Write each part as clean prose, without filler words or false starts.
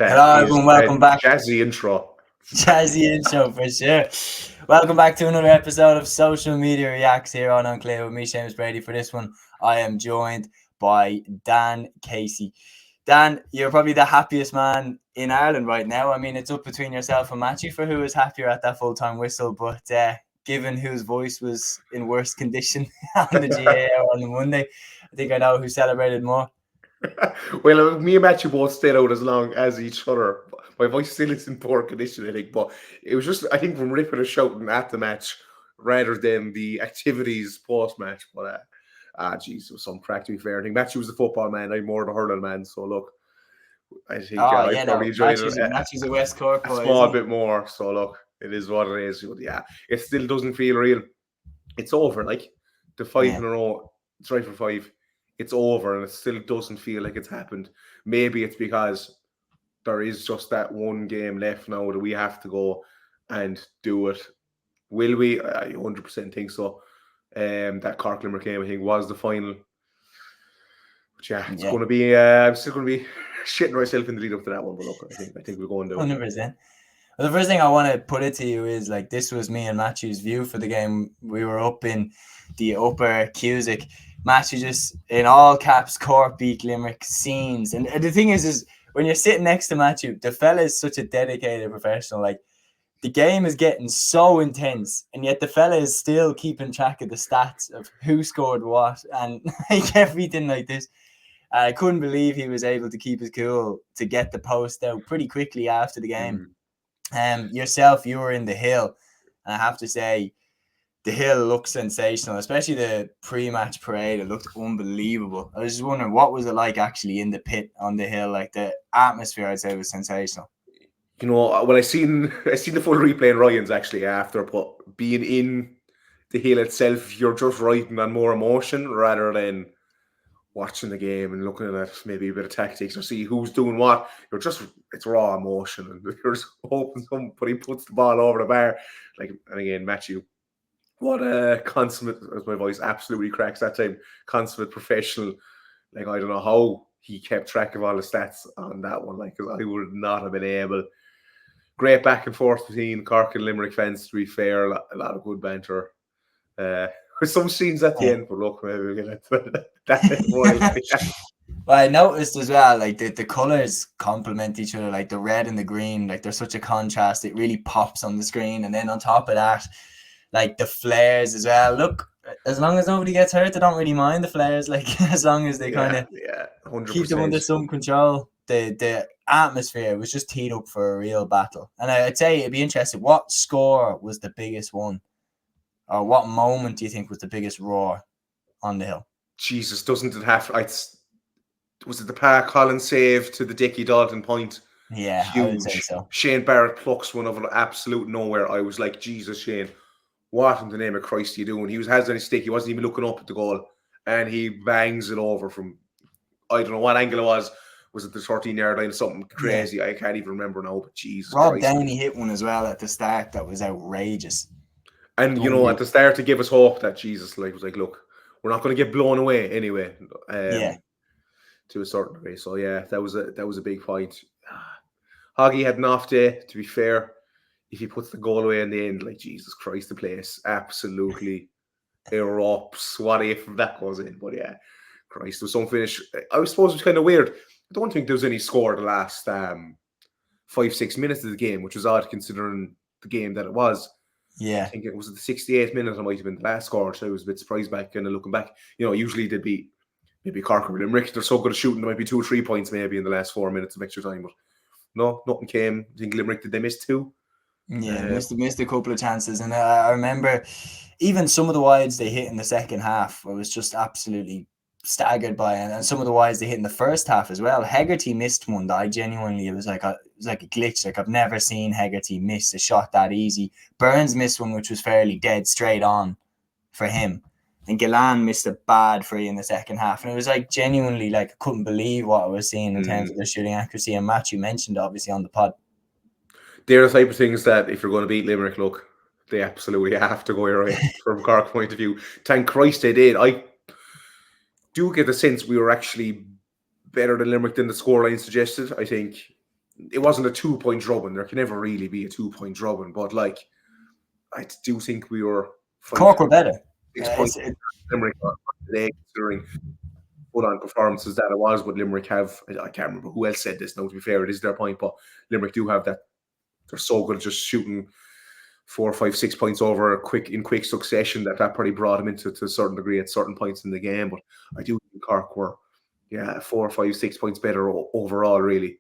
That Hello, is everyone. a Welcome back. jazzy intro. Jazzy intro for sure. Welcome back to another episode of Social Media Reacts here on Clare with me, Seamus Brady. For this one, I am joined by Dan Casey. Dan, you're probably the happiest man in Ireland right now. I mean, it's up between yourself and Matthew for who is happier at that full-time whistle. But given whose voice was in worse condition on the GA on the Monday, I think I know who celebrated more. Well, me and Matthew both stayed out as long as each other. My voice still is in poor condition, I think, but it was just, I think, from ripping and shouting at the match rather than the activities post-match. But, geez, it was some crack, to be fair. I think Matthew was the football man, I'm more the hurling man. So, look, I think I probably enjoyed Matthew's a West Cork a boy, small bit more. So, look, it is what it is. But, yeah, it still doesn't feel real. It's over, like, the five in a row, it's right for five. It's over and it still doesn't feel like it's happened. Maybe it's because there is just that one game left now that we have to go and do it. Will we? I 100% think so. That Cork Limerick game, I think, was the final. But yeah, it's going to be. I'm still going to be shitting myself in the lead up to that one. But look, I think we're going down. 100%. Well, the first thing I want to put it to you is, like, this was me and Matthew's view for the game. We were up in the upper Cusick. Matthew just, in all caps, Cork beat Limerick scenes. And the thing is when you're sitting next to Matthew, the fella is such a dedicated professional. Like, the game is getting so intense, and yet the fella is still keeping track of the stats of who scored what and like everything like this. I couldn't believe he was able to keep his cool to get the post out pretty quickly after the game. Yourself, you were in the hill, and I have to say, the hill looked sensational, especially the pre-match parade. It looked unbelievable. I was just wondering, what was it like actually in the pit on the hill? Like, the atmosphere, I'd say, was sensational. You know, when I seen the full replay in Ryan's actually after, but being in the hill itself, you're just riding on more emotion rather than watching the game and looking at maybe a bit of tactics or see who's doing what. It's raw emotion, and you're just hoping somebody puts the ball over the bar. Like, and again, Matthew, what a consummate, as my voice absolutely cracks that time, consummate professional. Like, I don't know how he kept track of all the stats on that one, like, because I would not have been able. Great back and forth between Cork and Limerick fans, to be fair. A lot of good banter. With some scenes at the end, but look, maybe we'll get into that. Well, I noticed as well, like, the colours complement each other, like the red and the green. Like, there's such a contrast. It really pops on the screen. And then on top of that, like, the flares as well. Look, as long as nobody gets hurt, I don't really mind the flares. Like, as long as they kind of keep them under some control. The atmosphere was just teed up for a real battle. And I'd say it'd be interesting, what score was the biggest one? Or what moment do you think was the biggest roar on the hill? Jesus, doesn't it have... was it the Park Collins save to the Dickie Dalton point? Yeah, huge. I would say so. Shane Barrett plucks one over absolute nowhere. I was like, Jesus, Shane, what in the name of Christ are you doing? He has on his stick. He wasn't even looking up at the goal. And he bangs it over from, I don't know what angle it was. Was it the 13-yard line or something crazy? Yeah. I can't even remember now, but Jesus Rob Christ. Downey hit one as well at the start that was outrageous. And, you know, at the start to give us hope that Jesus, like, was like, look, we're not going to get blown away anyway. To a certain degree. So, yeah, that was a big point. Hoggy had an off day, to be fair. If he puts the goal away in the end, like, Jesus Christ, the place absolutely erupts. What if that goes in? But, yeah, Christ, there was some finish. I suppose it was kind of weird. I don't think there was any score the last 5-6 minutes of the game, which was odd considering the game that it was. Yeah. I think it was the 68th minute. It might have been the last score, so I was a bit surprised back, kind of looking back. You know, usually they'd be maybe Cork or Limerick. They're so good at shooting, there might be 2 or 3 points maybe in the last 4 minutes of extra time. But no, nothing came. I think Limerick, did they miss 2? Yeah, missed a couple of chances. And I remember even some of the wides they hit in the second half, I was just absolutely staggered by, and some of the wides they hit in the first half as well. Hegarty missed one that I genuinely, it was like a glitch. Like, I've never seen Hegarty miss a shot that easy. Burns missed one which was fairly dead straight on for him, and Gillan missed a bad free in the second half. And it was like, genuinely, like, I couldn't believe what I was seeing in terms of their shooting accuracy. And Matthew mentioned obviously on the pod, they're the type of things that if you're going to beat Limerick, look, they absolutely have to go your way from Cork point of view. Thank Christ they did. I do get the sense we were actually better than Limerick than the scoreline suggested. I think it wasn't a 2-point drubbing. There can never really be a 2-point drubbing, but like I do think we were 5, Cork were better. 6 points Limerick today, considering good on performances that it was. But Limerick have, I can't remember who else said this. Now, to be fair, it is their point, but Limerick do have that. They're so good at just shooting 4, 5, 6 points over in quick succession that probably brought them into to a certain degree at certain points in the game. But I do think Cork were 4, 5, 6 points better overall, really.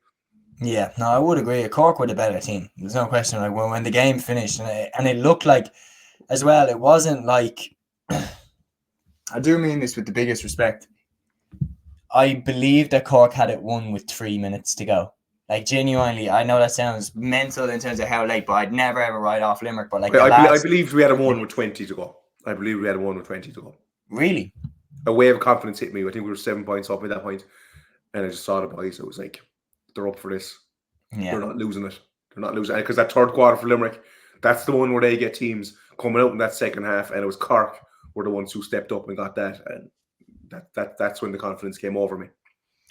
Yeah, no, I would agree. Cork were the better team. There's no question. Like when the game finished, and it looked like, as well, it wasn't like. I do mean this with the biggest respect. I believe that Cork had it won with 3 minutes to go. Like genuinely, I know that sounds mental in terms of how late, but I'd never ever write off Limerick. But like, I believe we had a 1 with 20 to go. I believe we had a 1 with 20 to go. Really? A wave of confidence hit me. I think we were 7 points up at that point, and I just saw the boys. I was like, they're up for this. Yeah. They're not losing it. They're not losing it. Because that third quarter for Limerick, that's the one where they get teams coming out in that second half, and it was Cork were the ones who stepped up and got that, and that's when the confidence came over me.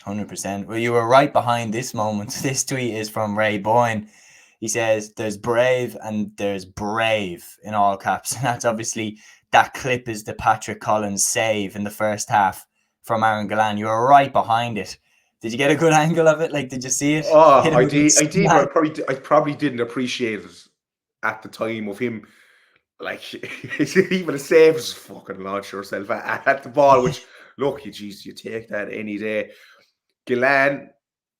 100%. Well, you were right behind this moment. This tweet is from Ray Boyne. He says, "There's brave and there's brave," in all caps. And that's obviously, that clip is the Patrick Collins save in the first half from Aaron Gillan. You were right behind it. Did you get a good angle of it? Like, did you see it? Oh, I did. But I probably didn't appreciate it at the time of him. Like, even a save is fucking launch yourself at the ball, which, look, you take that any day. Gillan,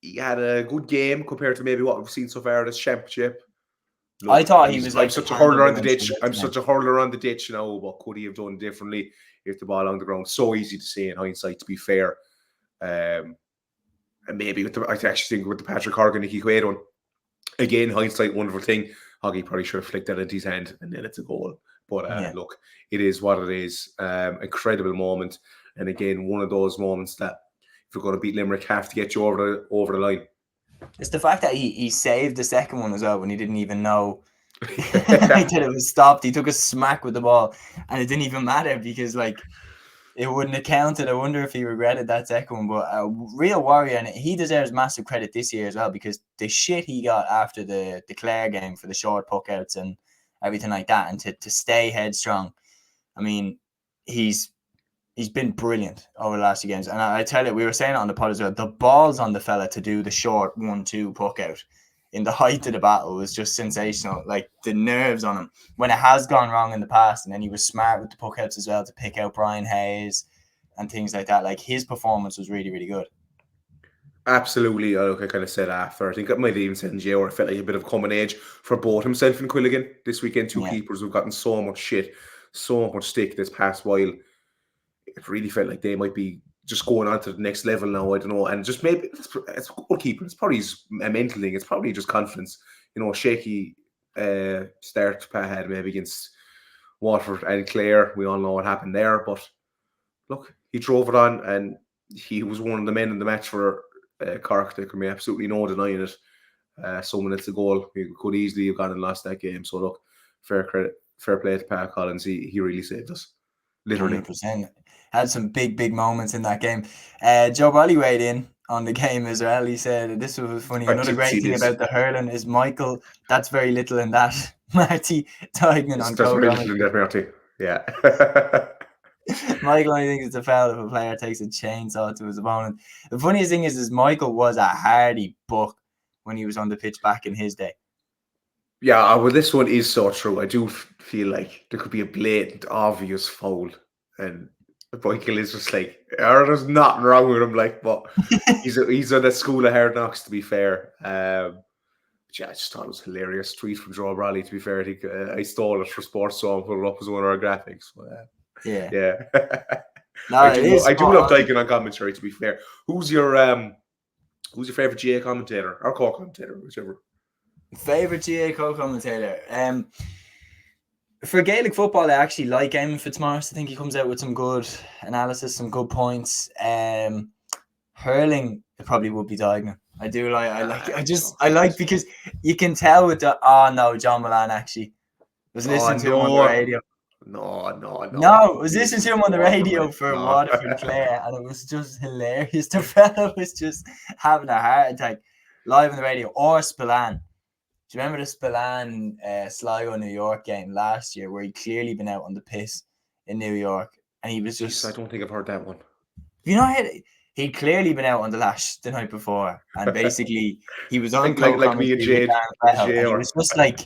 he had a good game compared to maybe what we've seen so far this championship. Look, I thought he was like, I'm such a hurler on the ditch. I'm such a hurler on the ditch now. What could he have done differently if the ball on the ground? So easy to say in hindsight, to be fair. And maybe I actually think with the Patrick Horgan, Nicky Quaid one, again, hindsight, wonderful thing. Hoggy probably should have flicked that into his hand, and then it's a goal. But look, it is what it is. Incredible moment, and again, one of those moments that if you're going to beat Limerick, have to get you over the line. It's the fact that he saved the second one as well when he didn't even know that it was stopped. He took a smack with the ball, and it didn't even matter because like it wouldn't have counted. I wonder if he regretted that second one. But a real warrior, and he deserves massive credit this year as well because the shit he got after the Clare game for the short puck outs and everything like that, and to stay headstrong. I mean, he's been brilliant over the last few games. And I tell you, we were saying it on the pod as well, the balls on the fella to do the short 1-2 puck out in the height of the battle was just sensational. Like the nerves on him when it has gone wrong in the past, and then he was smart with the puck outs as well to pick out Brian Hayes and things like that. Like his performance was really, really good. Absolutely. I kind of said after. I think I might have even said in Gio, I felt like a bit of coming age for both himself and Quilligan this weekend. Two keepers who've gotten so much shit, so much stick this past while. It really felt like they might be just going on to the next level now. I don't know. And just maybe it's goalkeeper. It's probably a mental thing. It's probably just confidence. You know, shaky start Pat had maybe against Waterford and Clare. We all know what happened there. But look, he drove it on and he was one of the men in the match for Cork. There can be absolutely no denying it. So minutes a goal. We could easily have gone and lost that game. So look, fair play to Pat Collins. He really saved us. Literally. 100%. Had some big moments in that game. Joe Bolly weighed in on the game as well. He said, this was funny. Another great thing about the hurling is Michael, that's very little in that. Marty Tignan on That's very little in that, Marty. Yeah. Michael only thinks it's a foul if a player takes a chainsaw to his opponent. The funniest thing is Michael was a hardy buck when he was on the pitch back in his day. Yeah, well, this one is so true. I do feel like there could be a blatant, obvious foul, and Michael is just like, there's nothing wrong with him, like, but he's on a school of hard knocks, to be fair. I just thought it was a hilarious tweet from Joe Bradley, to be fair. I think I stole it for Sports, so I'll put it up as one of our graphics. But, yeah. No, I do love Dyken on commentary, to be fair. Who's your favourite GA commentator or co-commentator, whichever? Favourite GA co-commentator? For Gaelic football, I actually like Eamon Fitzmaurice. I think he comes out with some good analysis, some good points. Hurling, it probably would be Dignan. I do like. I like because you can tell with the. Oh no, John Milan actually was listening to him on the radio. No, was listening to him on the radio for Waterford Clare, and it was just hilarious. The fellow was just having a heart attack. live on the radio, or Spillane. Do you remember the Spillane Sligo New York game last year where he clearly been out on the piss in New York and he was Jeez, just, I don't think I've heard that one. you know, he'd clearly been out on the lash the night before and basically he was on like me and co-commentary with Jade, Dan Fettel, Jay, and he or was just like,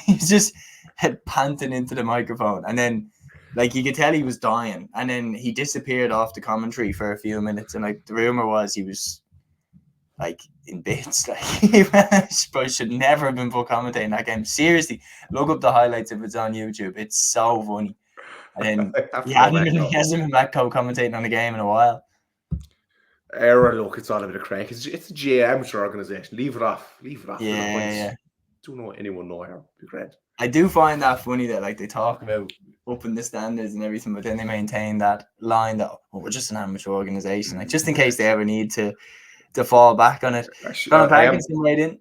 he was just panting into the microphone, and then like you could tell he was dying, and then he disappeared off the commentary for a few minutes, and like the rumor was he was like in bits. Like he probably should never have been put commentating that game. Seriously, look up the highlights if it's on YouTube. It's so funny. And then I have to go back now. he hasn't been back co-commentating on the game in a while. Look, it's all a bit of crack. It's a GA amateur organisation. Leave it off. Yeah. Do not anyone know how? Be great. I do find that funny that like they talk about upping the standards and everything, but then they maintain that line that we're just an amateur organisation, like just in case they ever need to fall back on it. Conor Parkinson weighed in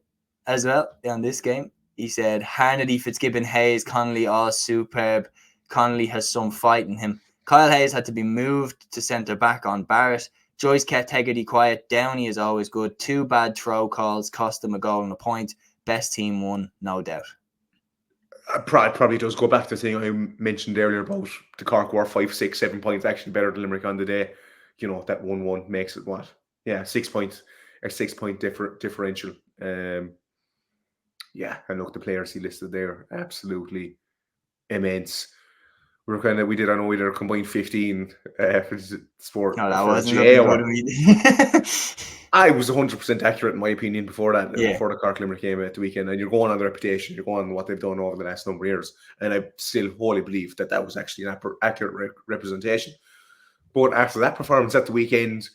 as well on this game. He said Harnedy, Fitzgibbon, Hayes, Connolly all superb. Connolly has some fight in him. Kyle Hayes had to be moved to centre back on Barrett. Joyce kept Hegarty quiet. Downey is always good. 2 bad throw calls cost them a goal and a point. Best team won, no doubt. Probably does go back to the thing I mentioned earlier about the Cork were 5, 6, 7 points actually better than Limerick on the day. You know, that 1-1 makes it what? Yeah, 6 points or 6 point differential. Yeah, and look, the players he listed there, absolutely immense. We did a combined 15 for the sport. No, that wasn't GA, looking good. I was 100% accurate in my opinion before that, Yeah. before the Cork Limerick game at the weekend. And you're going on the reputation, you're going on what they've done over the last number of years. And I still wholly believe that was actually an accurate representation. But after that performance at the weekend,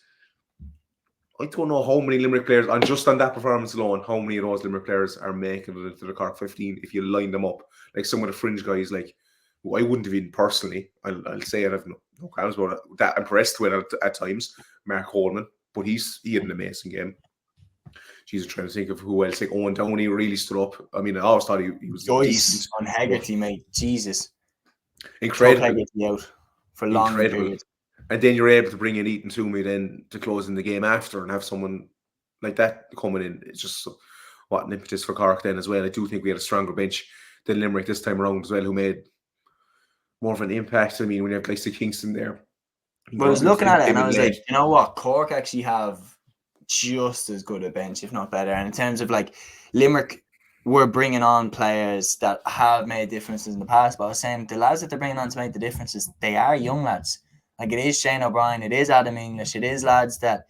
I don't know how many Limerick players, and just on that performance alone, how many of those Limerick players are making it into the Cork 15 if you line them up. Like some of the fringe guys, like, who I wouldn't have even personally, I'll say it, I have no qualms about it, that impressed with at times, Mark Holman, but he had an amazing game. Jesus, trying to think of who else. Like Owen Downey really stood up. I mean, I always thought he was decent. On Hegarty, mate. Jesus. Incredible. Took Hegarty out for long periods. And then you're able to bring in Ethan Toomey then to close in the game after and have someone like that coming in. It's just what an impetus for Cork then as well. I do think we had a stronger bench than Limerick this time around as well, who made more of an impact. I mean, when you have guys like Kingston there. But I was looking at it and I was like, you know what? Cork actually have just as good a bench, if not better. And in terms of like Limerick, we're bringing on players that have made differences in the past. But I was saying the lads that they're bringing on to make the differences, they are young lads. Like it is Shane O'Brien, it is Adam English, it is lads that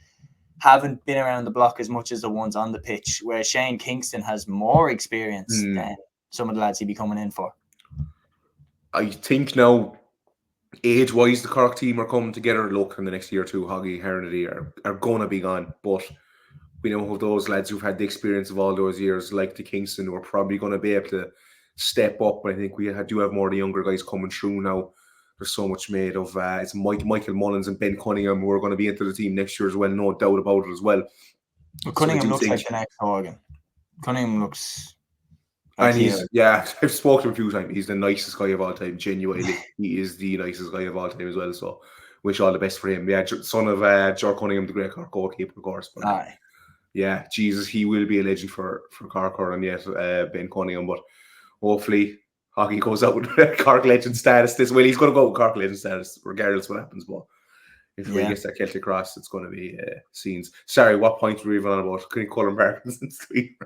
haven't been around the block as much as the ones on the pitch, where Shane Kingston has more experience than some of the lads he'd be coming in for. I think now, age-wise, the Cork team are coming together. Look, in the next year or two, Hoggy, Harnedy are going to be gone. But we know of those lads who've had the experience of all those years, like the Kingston, who are probably going to be able to step up. I think we do have more of the younger guys coming through now. There's so much made of it's Michael Mullins and Ben Cunningham who are going to be into the team next year as well, no doubt about it as well. But Cunningham looks like the next Horgan. Cunningham looks and I've spoken to him a few times. He's the nicest guy of all time, genuinely. He is the nicest guy of all time as well. So wish all the best for him. Yeah, son of George Cunningham, the great Cork goalkeeper, of course. But yeah, Jesus, he will be a legend for Cork and yet Ben Cunningham. But hopefully Hockey goes out with Cork legend status. He's going to go with Cork legend status regardless what happens. But if he gets that Celtic cross, it's going to be scenes. Sorry, what point were we even on about? Can you call him Parkinson's tweet?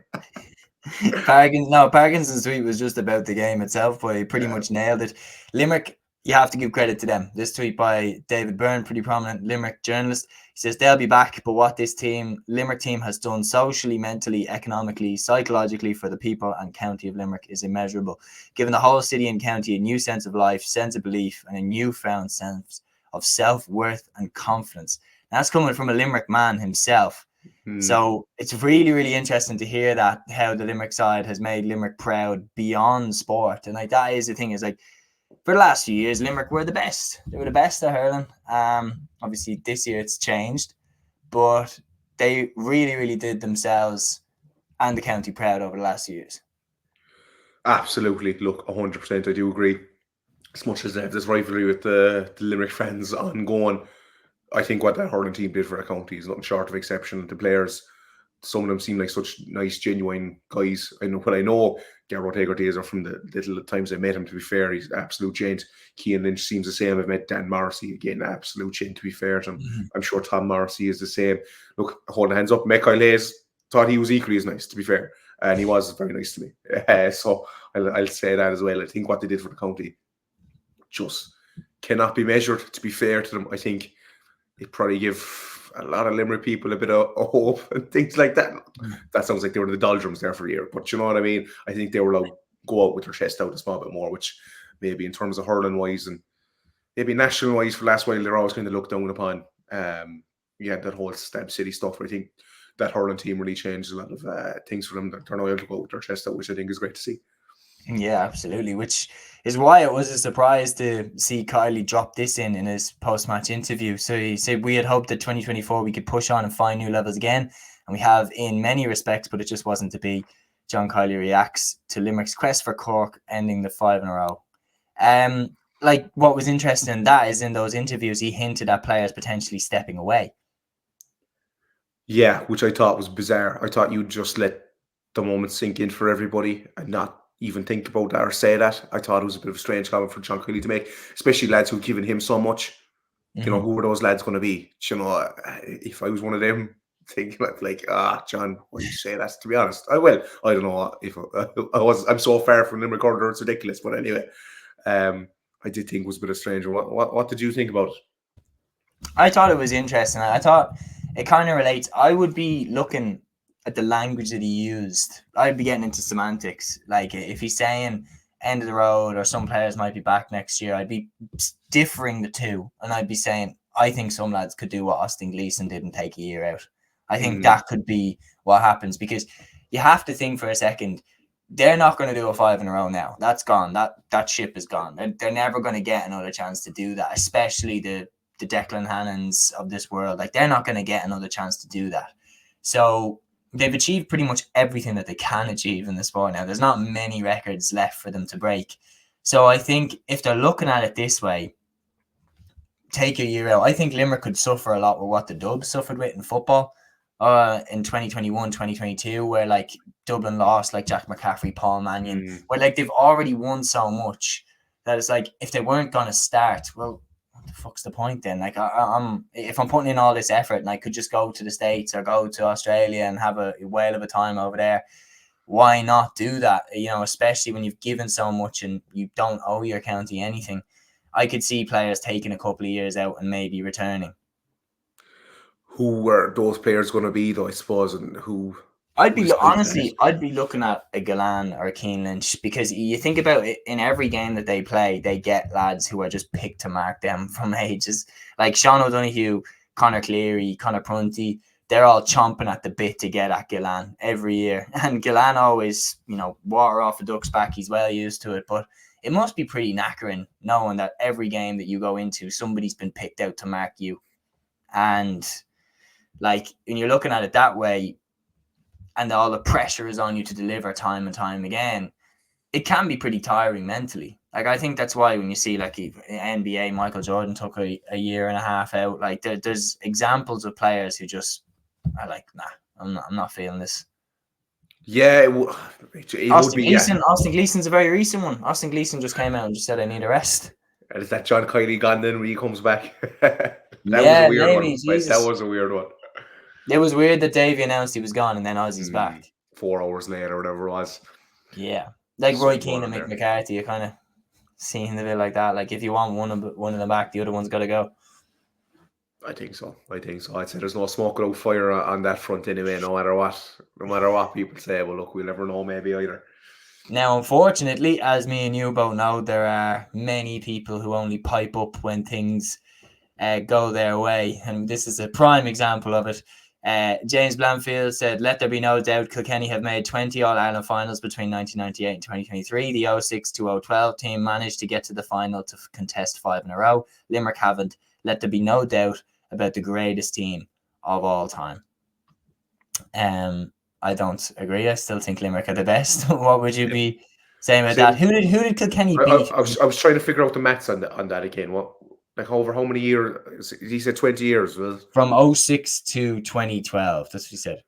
Parkinson's tweet was just about the game itself, but he pretty much nailed it. Limerick, you have to give credit to them. This tweet by David Byrne, pretty prominent Limerick journalist. He says they'll be back, but what this Limerick team has done socially, mentally, economically, psychologically for the people and county of Limerick is immeasurable. Giving the whole city and county a new sense of life, sense of belief, and a newfound sense of self-worth and confidence. And that's coming from a Limerick man himself. So it's really, really interesting to hear that, how the Limerick side has made Limerick proud beyond sport. And like that is the thing, is like for the last few years, Limerick were the best. They were the best at hurling. Obviously this year it's changed, but they really, really did themselves and the county proud over the last few years. Absolutely. Look, 100%. I do agree. As much as they have this rivalry with the Limerick fans ongoing, I think what that hurling team did for a county is nothing short of exceptional. The players some of them seem like such nice, genuine guys. I know Garo Taylor are from the little times I met him, to be fair. He's an absolute gent. Keane Lynch seems the same. I've met Dan Morrissey, again, absolute gent, to be fair to him. Mm-hmm. I'm sure Tom Morrissey is the same. Look, holding hands up, Michael Hayes thought he was equally as nice, to be fair. And he was very nice to me. So I'll say that as well. I think what they did for the county just cannot be measured, to be fair to them. I think it probably give a lot of Limerick people a bit of hope and things like that. That sounds like they were in the doldrums there for a year, but you know what I mean? I think they were allowed to go out with their chest out a small bit more, which maybe in terms of hurling wise and maybe national wise for the last while, they're always kind of looked down upon. That whole Stab City stuff. I think that hurling team really changed a lot of things for them. They're now able to go out with their chest out, which I think is great to see. Yeah, absolutely. Which is why it was a surprise to see Kylie drop this in his post-match interview. So he said, we had hoped that 2024 we could push on and find new levels again. And we have in many respects, but it just wasn't to be. John Kylie reacts to Limerick's quest for Cork, ending the 5 in a row. Like what was interesting in that is in those interviews, he hinted at players potentially stepping away. Yeah, which I thought was bizarre. I thought you'd just let the moment sink in for everybody and not even think about that or say that. I thought it was a bit of a strange comment for John Kelly to make, especially lads who've given him so much. Mm-hmm. You know, who are those lads going to be? You know, if I was one of them, thinking like, John, why you say that? To be honest, I don't know if I'm so far from Limerick Corner, it's ridiculous. But anyway, I did think it was a bit of strange. What did you think about it? I thought it was interesting. I thought it kind of relates. I would be looking at the language that he used. I'd be getting into semantics. Like if he's saying end of the road or some players might be back next year, I'd be differing the two. And I'd be saying, I think some lads could do what Austin Gleeson did and take a year out. I think that could be what happens, because you have to think for a second, they're not going to do a 5 in a row now. That's gone. That ship is gone. They're never going to get another chance to do that, especially the Declan Hannons of this world. Like, they're not going to get another chance to do that. So they've achieved pretty much everything that they can achieve in the sport now. There's not many records left for them to break. So I think if they're looking at it this way, take a year out. I think Limerick could suffer a lot with what the Dubs suffered with in football in 2021, 2022, where like Dublin lost like Jack McCaffrey, Paul Mannion, where like they've already won so much that it's like if they weren't going to start, well, what the fuck's the point then? Like if I'm putting in all this effort and I could just go to the States or go to Australia and have a whale of a time over there, why not do that? You know, especially when you've given so much and you don't owe your county anything. I could see players taking a couple of years out and maybe returning. Who were those players going to be, though, I suppose, and who? I'd be looking at a Galan or a Keane Lynch, because you think about it, in every game that they play, they get lads who are just picked to mark them from ages. Like Sean O'Donoghue, Conor Cleary, Conor Prunty, they're all chomping at the bit to get at Galan every year. And Galan always, water off a duck's back. He's well used to it. But it must be pretty knackering knowing that every game that you go into, somebody's been picked out to mark you. And like, when you're looking at it that way, and all the pressure is on you to deliver time and time again, it can be pretty tiring mentally. Like, I think that's why when you see like NBA, Michael Jordan took a year and a half out. Like there's examples of players who just are like, nah, I'm not feeling this. Yeah, Austin Gleeson's a very recent one. Austin Gleeson just came out and just said, I need a rest. And is that John Kiley gone then when he comes back? That was a weird one. That was a weird one. It was weird that Davey announced he was gone and then Ozzy's back 4 hours later or whatever it was. Yeah, like Roy Keane and Mick McCarthy, you kind of seeing a bit like that. Like if you want one of them back, the other one's got to go. I think so. I'd say there's no smoke without fire on that front anyway. No matter what people say. Well, look, we'll never know. Maybe either. Now, unfortunately, as me and you both know, there are many people who only pipe up when things go their way, and this is a prime example of it. James Blanfield said, let there be no doubt Kilkenny have made 20 All-Ireland finals between 1998 and 2023. The 06 to 012 team managed to get to the final to contest 5 in a row. Limerick haven't. Let there be no doubt about the greatest team of all time. I don't agree. I still think Limerick are the best. What would you be saying about that? Who did Kilkenny beat? I was trying to figure out the maths on that again. What? Like over how many years? He said 20 years. From 06 to 2012. That's what he said.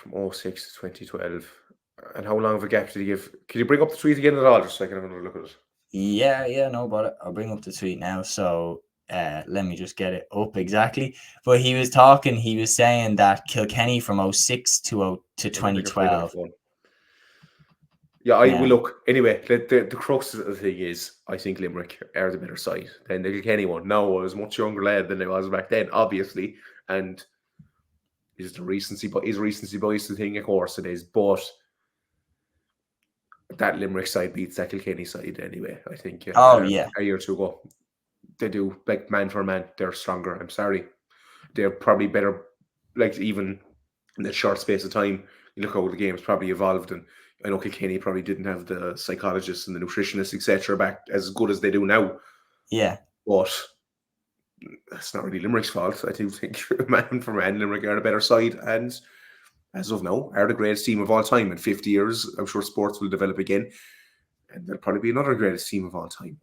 from 06 to 2012. And how long of a gap did he give? Can you bring up the tweet again at all, just so I can have another look at it? Yeah, no, but I'll bring up the tweet now. So let me just get it up exactly. But he was saying that Kilkenny from 06 to I don't think I played on 2012. phone. Yeah, I will Yeah. look. Anyway, the crux of the thing is, I think Limerick are the better side than the Kilkenny one. Now, I was a much younger lad than I was back then, obviously. And is recency bias the thing? Of course it is. But that Limerick side beats that Kilkenny side anyway, I think, Oh yeah. a year or two ago. They do, like, man for man, they're stronger. I'm sorry. They're probably better, like, even in that short space of time. You look how the game's probably evolved, and I know Kilkenny probably didn't have the psychologists and the nutritionists, etc., back as good as they do now. Yeah. But that's not really Limerick's fault. I do think man for man, Limerick are the better side, and as of now, are the greatest team of all time. In 50 years, I'm sure sports will develop again, and there'll probably be another greatest team of all time.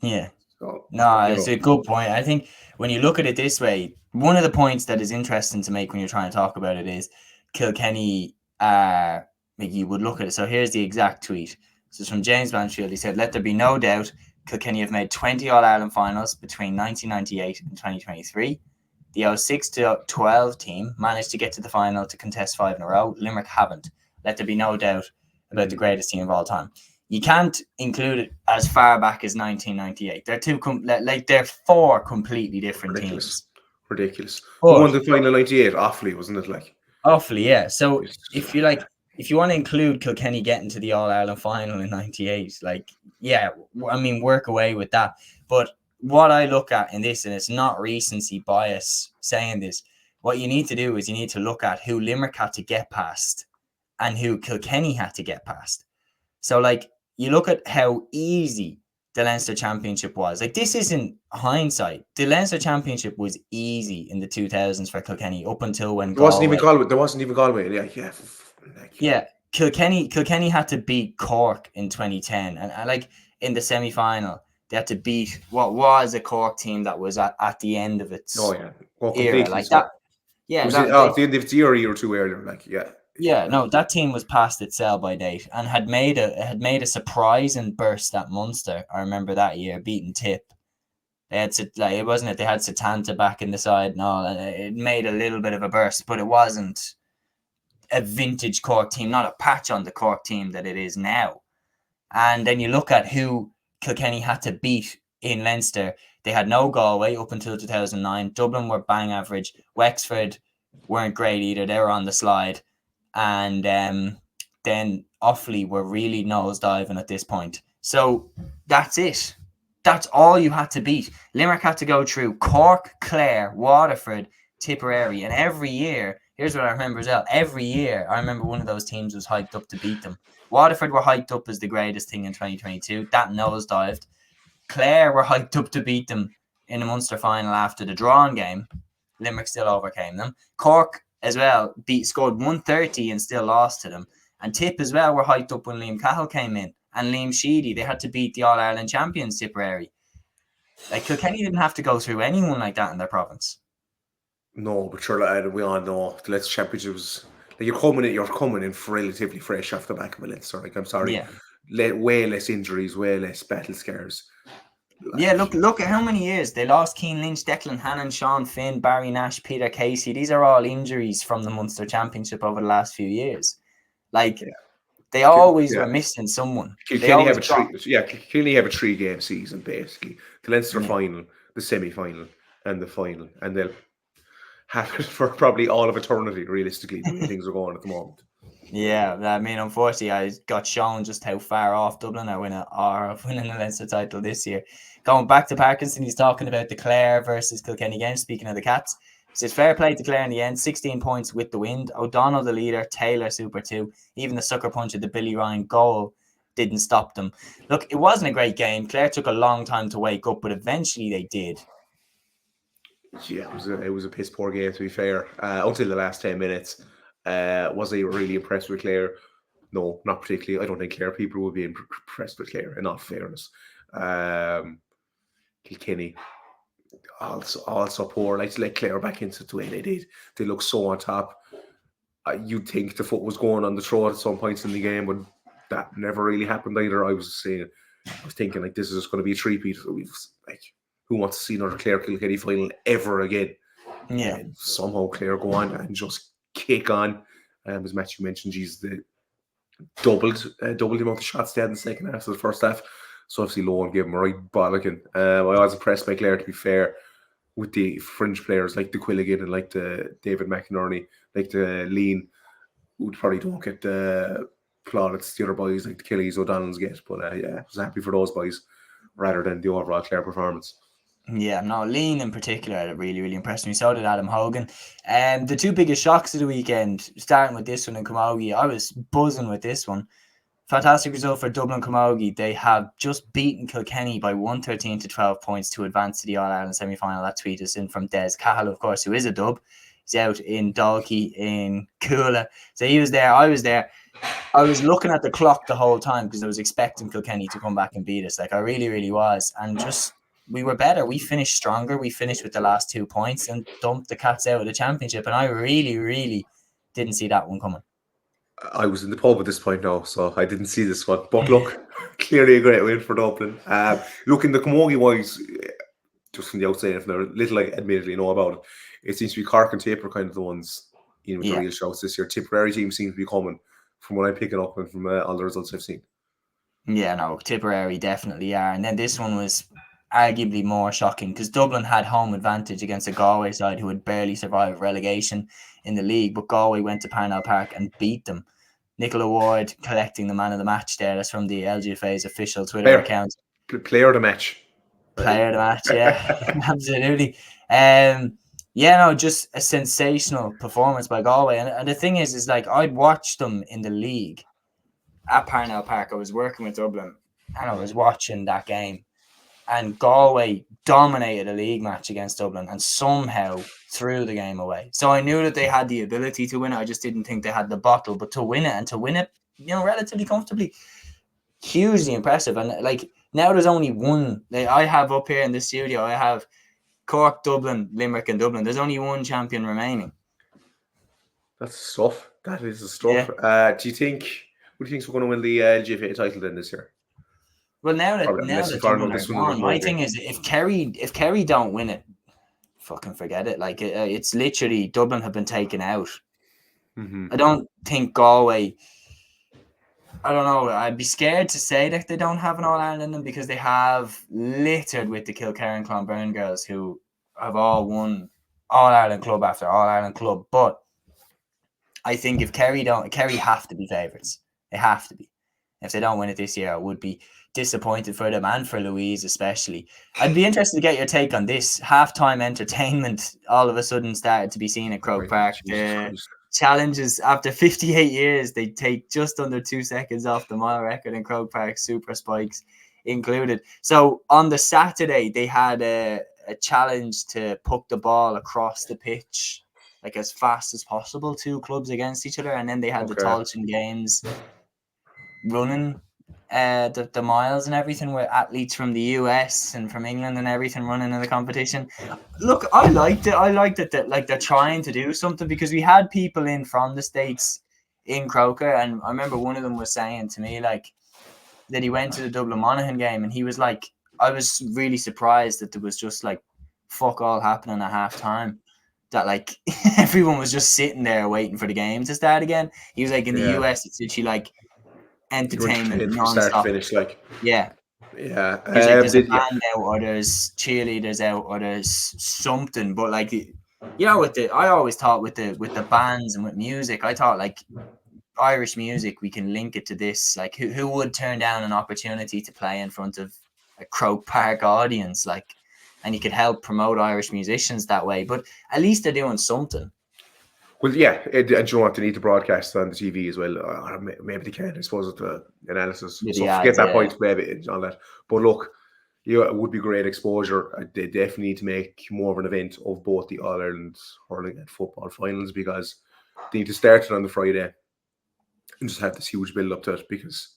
Yeah. So, No, you it's know, a good point. I think when you look at it this way, one of the points that is interesting to make when you're trying to talk about it is Kilkenny, like you would look at it. So here's the exact tweet. So it's from James Blanchfield. He said, "Let there be no doubt, Kilkenny have made 20 All-Ireland finals between 1998 and 2023. The 06 to 12 team managed to get to the final to contest 5 in a row. Limerick haven't. Let there be no doubt about the greatest team of all time." You can't include it as far back as 1998. They're they're four completely different ridiculous. teams. Ridiculous. Who won But the final 98? Awfully, wasn't it? Like, awfully, yeah. So it's if you like, if you want to include Kilkenny getting to the All Ireland final in '98, like, yeah, I mean, work away with that. But what I look at in this, and it's not recency bias saying this, what you need to do is you need to look at who Limerick had to get past and who Kilkenny had to get past. So, like, you look at how easy the Leinster Championship was. Like, this isn't hindsight. The Leinster Championship was easy in the 2000s for Kilkenny up until when there wasn't even Galway. Galway. There wasn't even Galway. Yeah. Like, Yeah, Kilkenny had to beat Cork in 2010, and like in the semi final, they had to beat what was a Cork team that was at the end of oh its yeah, well, era. completely Like that, so. It yeah, was that at they the end of the year, a year or two earlier. Like, yeah, yeah, no, that team was past its sell by date and had made a surprising burst at Munster. I remember that year beating Tip. They had like it wasn't it. They had Satanta back in the side and all, and it made a little bit of a burst, but it wasn't a vintage Cork team, not a patch on the Cork team that it is now. And then you look at who Kilkenny had to beat in Leinster. They had no Galway up until 2009. Dublin were bang average. Wexford weren't great either. They were on the slide. And then Offaly were really nosediving at this point. So that's it. That's all you had to beat. Limerick had to go through Cork, Clare, Waterford, Tipperary. And every year, here's what I remember as well. Every year, I remember one of those teams was hyped up to beat them. Waterford were hyped up as the greatest thing in 2022. That nosedived. Clare were hyped up to beat them in the Munster final after the drawn game. Limerick still overcame them. Cork as well scored 130 and still lost to them. And Tip as well were hyped up when Liam Cahill came in. And Liam Sheedy, they had to beat the All-Ireland champions Tipperary. Like, Kilkenny didn't have to go through anyone like that in their province. no, but sure, we all know the Leinster Championship was like you're coming in relatively fresh off the back of a Leinster. Like, I'm sorry, Yeah. way less injuries, way less battle scars. Yeah, Like, look at how many years. They lost Keane Lynch, Declan Hannon, Sean Finn, Barry Nash, Peter Casey. These are all injuries from the Munster Championship over the last few years. Like, yeah, they always yeah. were missing someone. They Kilkenny always have a dropped. Kilkenny have a 3-game season basically. The Leinster Yeah. final, the semi-final, and the final, and they'll have it for probably all of eternity. Realistically, the way things are going at the moment. Yeah, I mean, unfortunately, I got shown just how far off Dublin are of winning the Leinster title this year. Going back to Parkinson, he's talking about the Clare versus Kilkenny game. Speaking of the Cats, he says fair play to Clare in the end, 16 points with the wind. O'Donnell the leader, Taylor super too. Even the sucker punch of the Billy Ryan goal didn't stop them. Look, it wasn't a great game. Clare took a long time to wake up, but eventually they did. Yeah, it was a piss poor game to be fair. Until the last 10 minutes, was I really impressed with Clare? No, not particularly. I don't think Clare people would be impressed with Clare. In all fairness, Kilkenny also poor. Like Clare back into the way they did. They look so on top. you'd think the foot was going on the throat at some points in the game, but that never really happened either. I was thinking like this is just going to be a three-peat. So like, who wants to see another Clare Kilkenny final ever again? Yeah. And somehow Clare go on and just kick on. As Matthew mentioned, they doubled the amount of shots they had in the second half of the first half. So obviously Lohan gave them a right bollocking. I was impressed by Clare, to be fair, with the fringe players like the Quilligan and like the David McInerney, like the Lean, who probably don't get the plaudits the other boys like the Kellys, O'Donnell's get. But yeah, I was happy for those boys rather than the overall Clare performance. Yeah, no, Lean in particular really, really impressed me. So did Adam Hogan. And the two biggest shocks of the weekend, starting with this one in Camogie, I was buzzing with this one. Fantastic result for Dublin Camogie. They have just beaten Kilkenny by 113 to 12 points to advance to the All-Ireland semi-final. That tweet is in from Des Cahill, of course, who is a dub. He's out in Dalkey in Coola. So he was there. I was there. I was looking at the clock the whole time because I was expecting Kilkenny to come back and beat us. Like I really, really was. And just we were better. We finished stronger. We finished with the last 2 points and dumped the Cats out of the championship. And I really, really didn't see that one coming. I was in the pub at this point now, so I didn't see this one. But look, clearly a great win for Dublin. Look, in the Camogie wise, just from the outside, from the little I admittedly know about it, it seems to be Cork and Tipper kind of the ones with the real shouts this year. Tipperary team seems to be coming from what I'm picking up and from all the results I've seen. Yeah, no, Tipperary definitely are. And then this one was arguably more shocking because Dublin had home advantage against a Galway side who had barely survived relegation in the league, but Galway went to Parnell Park and beat them. Nicola Ward collecting the man of the match there. That's from the LGFA's official Twitter account. Player of the match. Player of the match, yeah. Absolutely. Just a sensational performance by Galway. And the thing is like I'd watched them in the league at Parnell Park. I was working with Dublin and I was watching that game. And Galway dominated a league match against Dublin and somehow threw the game away. So I knew that they had the ability to win it. I just didn't think they had the bottle. But to win it, relatively comfortably, hugely impressive. And like now there's only one. I have up here in the studio, I have Cork, Dublin, Limerick and Dublin. There's only one champion remaining. That's stuff. That is the stuff. Yeah. Who do you think's going to win the LGFA title then this year? Well, now that Dublin are gone, my thing is if Kerry don't win it, fucking forget it. Like it's literally Dublin have been taken out. Mm-hmm. I don't think Galway. I don't know. I'd be scared to say that they don't have an All-Ireland in them because they have littered with the Kilkenny and Clonberne girls who have all won All-Ireland club after All-Ireland club. But I think if Kerry have to be favourites. They have to be. If they don't win it this year, I would be disappointed for them and for Louise especially. I'd be interested to get your take on this. Halftime entertainment all of a sudden started to be seen at Croke Park. Challenges after 58 years, they take just under 2 seconds off the mile record in Croke Park, super spikes included. So on the Saturday, they had a challenge to puck the ball across the pitch like as fast as possible, 2 clubs against each other, and then they had the Tolchin games running the miles and everything with athletes from the US and from England and everything running in the competition. Look, I liked it. I liked it that like they're trying to do something because we had people in from the States in Croker, and I remember one of them was saying to me like that he went to the Dublin Monaghan game and he was like, I was really surprised that there was just like fuck all happening at half time. That like everyone was just sitting there waiting for the game to start again. He was like in the US it's literally like entertainment non-stop. Start finish, like yeah. There's a band out or there's cheerleaders out or there's something, but like I always thought with the bands and with music, I thought like Irish music, we can link it to this. Like who would turn down an opportunity to play in front of a Croke Park audience, like, and you could help promote Irish musicians that way. But at least they're doing something. Well, yeah, and you know what, they need to broadcast on the TV as well. Maybe they can, I suppose, with the analysis. So forget that point, maybe, and all that. But look, it would be great exposure. They definitely need to make more of an event of both the All-Ireland hurling and football finals because they need to start it on the Friday and just have this huge build-up to it because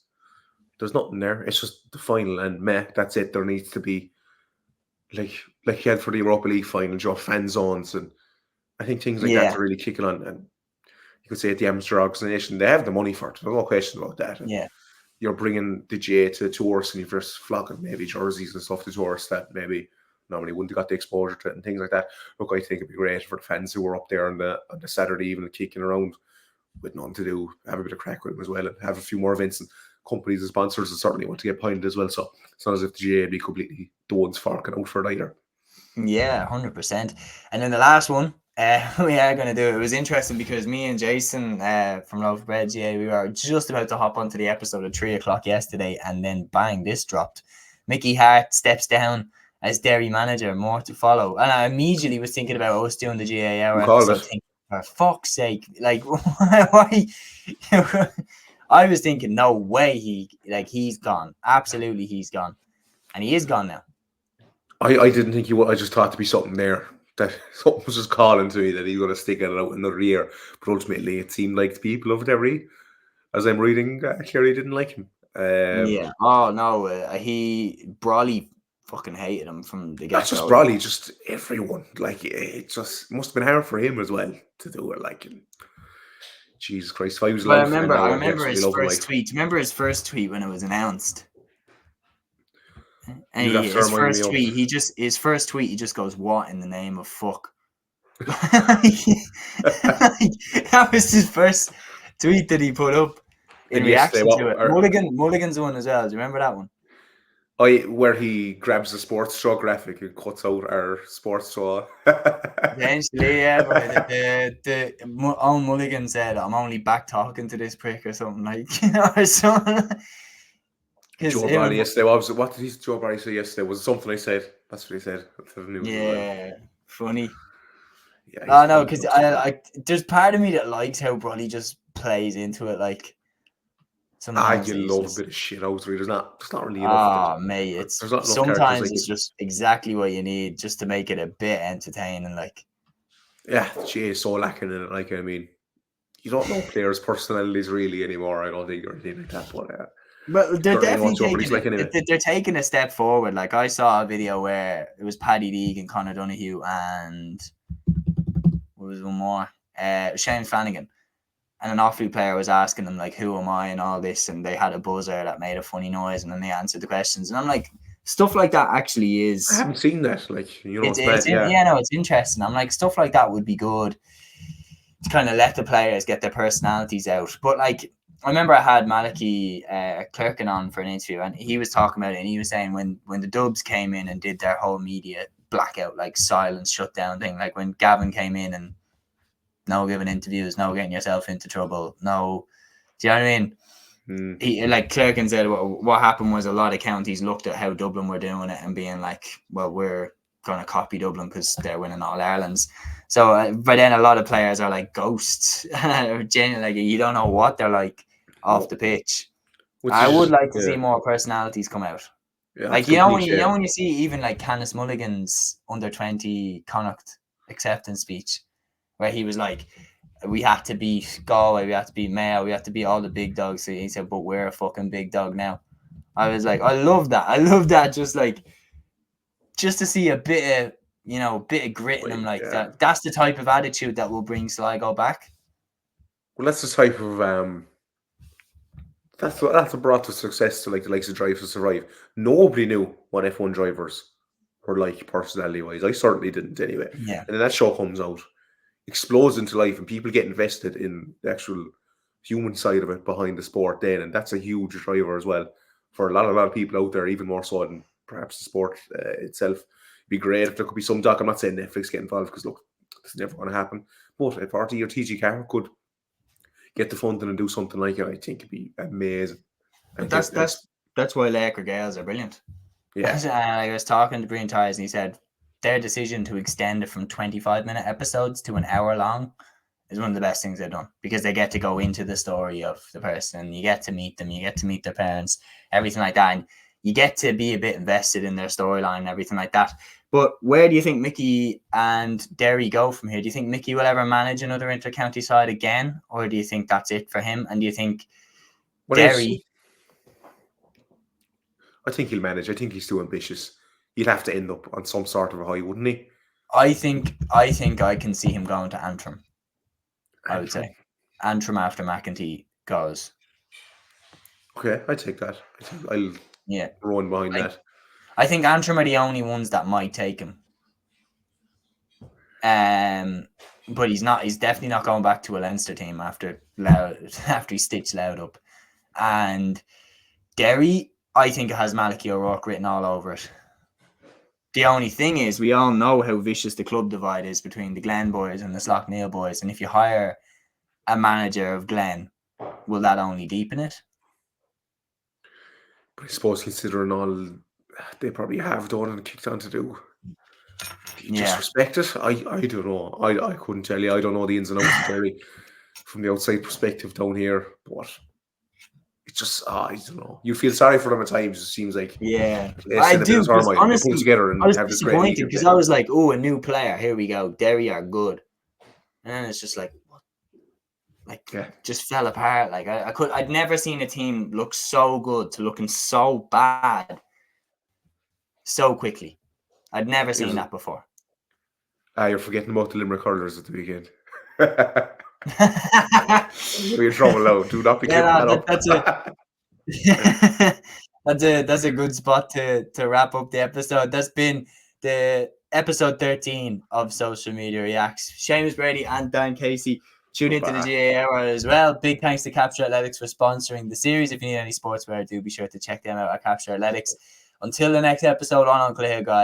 there's nothing there. It's just the final and that's it. There needs to be, like you had for the Europa League final, fan zones and I think things like that are really kicking on. And you could say at the amateur organisation, they have the money for it. There's no question about that. And Yeah. you're bringing the GA to the tours and you're just flocking maybe jerseys and stuff to tourists that maybe normally wouldn't have got the exposure to it and things like that. Look, I think it'd be great for the fans who were up there on the Saturday evening kicking around with nothing to do, have a bit of crack with them as well and have a few more events, and companies and sponsors will certainly want to get behind it as well. So it's not as if the GA would be completely the ones forking out for it either. Yeah, 100%. And then the last one, we are going to do, it was interesting because me and Jason from Loaf Bread GA, we were just about to hop onto the episode at 3 o'clock yesterday, and then bang, this dropped. Mickey Harte steps down as Derry manager, more to follow. And I immediately was thinking about us doing the GA hour episode, thinking, for fuck's sake, like, why? I was thinking, no way, he's gone. Absolutely, he's gone. And he is gone now. I didn't think he would. I just thought to be something there. That something was just calling to me that he's going to stick it out another year. But ultimately, it seemed like the people of Derry, as I'm reading, Clare didn't like him. Yeah. Oh, no. Brawley fucking hated him from the get-go. Not just Brawley, just everyone. Like, it just must have been hard for him as well to do it. Like, Jesus Christ. If I was I remember his first tweet. Remember his first tweet when it was announced? And his first tweet, he just goes, "What in the name of fuck?" That was his first tweet that he put up in reaction to it. Mulligan's one as well. Do you remember that one? Where he grabs the sports show graphic and cuts out our sports show. Eventually, yeah. But the own Mulligan said, "I'm only back talking to this prick" or something like, or something. Joe Barry yesterday. What did Joe Barry say yesterday? Was something I said. That's what he said. Yeah, funny. Yeah, no, because I there's part of me that likes how Brody just plays into it. Like, sometimes you love a bit of shit out. There's not really enough. Mate, it's sometimes it's just exactly what you need just to make it a bit entertaining. Like, yeah, GA is so lacking in it. Like, I mean, you don't know players' personalities really anymore. I don't think, or anything like that. But they're definitely they're taking a step forward. Like, I saw a video where it was Paddy Deeg and Conor Donoghue and what was one more? Shane Flanagan. And an Offaly player was asking them, like, who am I and all this, and they had a buzzer that made a funny noise, and then they answered the questions. And I'm like, stuff like that actually is. I haven't seen that. Like, you know, it's interesting. I'm like, stuff like that would be good to kind of let the players get their personalities out. But like, I remember I had Malachi Clerkin on for an interview, and he was talking about it, and he was saying when the Dubs came in and did their whole media blackout, like silence shutdown thing, like when Gavin came in and no giving interviews, no getting yourself into trouble, no, do you know what I mean? He, like Clerkin said, what happened was a lot of counties looked at how Dublin were doing it and being like, well, we're going to copy Dublin because they're winning All Irelands. So, but then a lot of players are like ghosts. Genuinely, like, you don't know what they're like off the pitch. I would like to see more personalities come out. Yeah, like, you know when you see even like Canis Mulligan's under-20 Connacht acceptance speech, where he was like, we had to beat Galway, we had to beat Mayo, we had to beat all the big dogs. So he said, but we're a fucking big dog now. I was like, I love that. Just to see a bit of grit in him like that. That's the type of attitude that will bring Sligo back. Well, that's the type of that's what brought to success to like the likes of Drive to Survive. Nobody knew what F1 drivers were like personality wise. I certainly didn't anyway. Yeah. And then that show comes out, explodes into life, and people get invested in the actual human side of it behind the sport then, and that's a huge driver as well for a lot of people out there, even more so than perhaps the sport itself. It'd be great if there could be some doc. I'm not saying Netflix get involved because look, it's never going to happen. But if RT or TG Car could get the funding and do something like it, I think it'd be amazing. And that's why Laker Gales are brilliant. Yeah. I was talking to Brian Tyres and he said their decision to extend it from 25-minute episodes to an hour long is one of the best things they've done, because they get to go into the story of the person. You get to meet them. You get to meet their parents, everything like that. And you get to be a bit invested in their storyline and everything like that. But where do you think Mickey and Derry go from here? Do you think Mickey will ever manage another inter-county side again? Or do you think that's it for him? And do you think Derry... I think he'll manage. I think he's too ambitious. He'd have to end up on some sort of a high, wouldn't he? I think I can see him going to Antrim. I would say. Antrim after McEntee goes. Okay, I take that. I'll run behind that. I think Antrim are the only ones that might take him. But he's not. He's definitely not going back to a Leinster team after he stitched Loud up. And Derry, I think it has Malachy O'Rourke written all over it. The only thing is, we all know how vicious the club divide is between the Glen boys and the Slough-Neil boys. And if you hire a manager of Glen, will that only deepen it? But I suppose considering all they probably have done and kicked on to do, you just respect it. I don't know. I couldn't tell you. I don't know the ins and outs of Derry from the outside perspective down here, but it's just I don't know. You feel sorry for them at times. It seems like I do. Honestly, they pull together and I was have this great disappointed because I was like, "Oh, a new player. Here we go. Derry are good," and then it's just like, what? Just fell apart. Like I'd never seen a team look so good to looking so bad so quickly. I'd never seen that before. You're forgetting about the Limerick hurlers at the weekend. You're in trouble now. Do not be clipping that up. That's a good spot to wrap up the episode. That's been the episode 13 of Social Media Reacts. Seamus Brady and Dan Casey. Tune into the GA Hour as well. Big thanks to Capture Athletics for sponsoring the series. If you need any sportswear, do be sure to check them out at Capture Athletics. Until the next episode on Cluiche, guys.